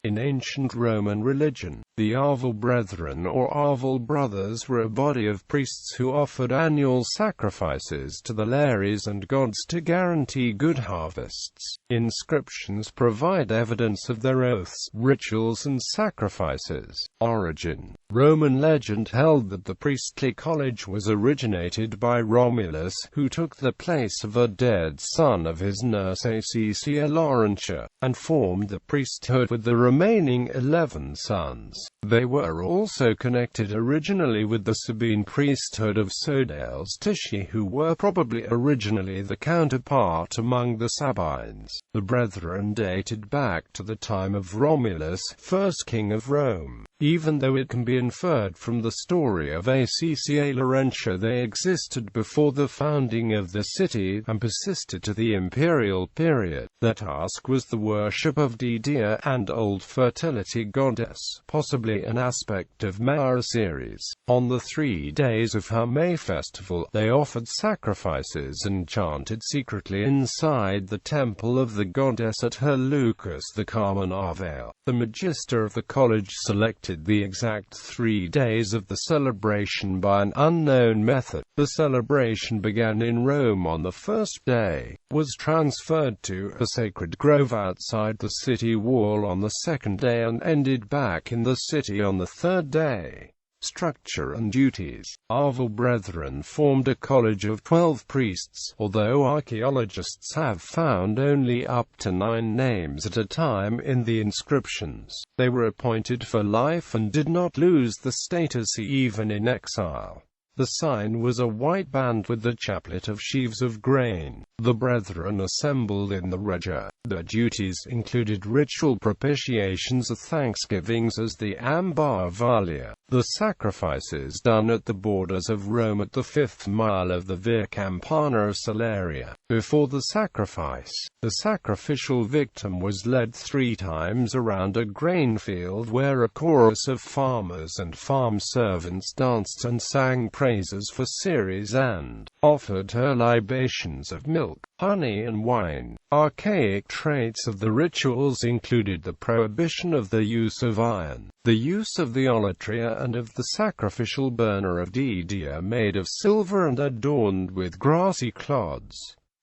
In ancient Roman religion, the Arval Brethren or Arval Brothers were a body of priests who offered annual sacrifices to the Lares and gods to guarantee good harvests. Inscriptions provide evidence of their oaths, rituals and sacrifices. Origin: Roman legend held that the priestly college was originated by Romulus, who took the place of a dead son of his nurse Accia Laurentia, and formed the priesthood with the remaining 11 sons. They were also connected originally with the Sabine priesthood of Sodales Tisci, who were probably originally the counterpart among the Sabines. The Brethren dated back to the time of Romulus, first king of Rome. Even though it can be inferred from the story of Accia Laurentia they existed before the founding of the city, and persisted to the imperial period. Their task was the worship of Didia, an old fertility goddess, possibly an aspect of Mare Ceres. On the 3 days of her May festival, they offered sacrifices and chanted secretly inside the temple of the goddess at her Lucus the Carmenavale. The magister of the college selected the exact 3 days of the celebration by an unknown method. The celebration began in Rome on the first day, was transferred to a sacred grove outside the city wall on the second day, and ended back in the city on the third day. Structure and duties: Arval Brethren formed a college of 12 priests, although archaeologists have found only up to 9 names at a time in the inscriptions. They were appointed for life and did not lose the status even in exile. The sign was a white band with the chaplet of sheaves of grain. The Brethren assembled in the Regia. Their duties included ritual propitiations of thanksgivings as the Amba Valia, the sacrifices done at the borders of Rome at the 5th mile of the Via Campana of Salaria. Before the sacrifice, the sacrificial victim was led 3 times around a grain field where a chorus of farmers and farm servants danced and sang praises for Ceres and offered her libations of milk, honey and wine. Archaic traits of the rituals included the prohibition of the use of iron, the use of the olatria and of the sacrificial burner of Didia made of silver and adorned with grassy clods.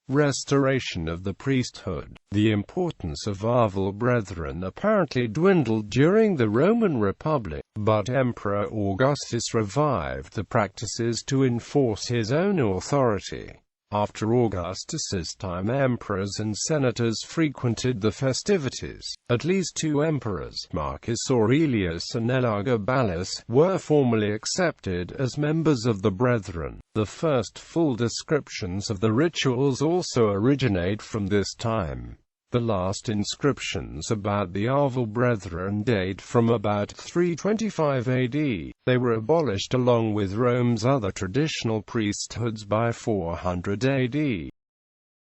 Restoration of the priesthood. The importance of Arval Brethren apparently dwindled during the Roman Republic, but Emperor Augustus revived the practices to enforce his own authority. After Augustus's time, emperors and senators frequented the festivities. At least 2 emperors, Marcus Aurelius and Elagabalus, were formally accepted as members of the Brethren. The first full descriptions of the rituals also originate from this time. The last inscriptions about the Arval Brethren date from about 325 AD. They were abolished along with Rome's other traditional priesthoods by 400 AD.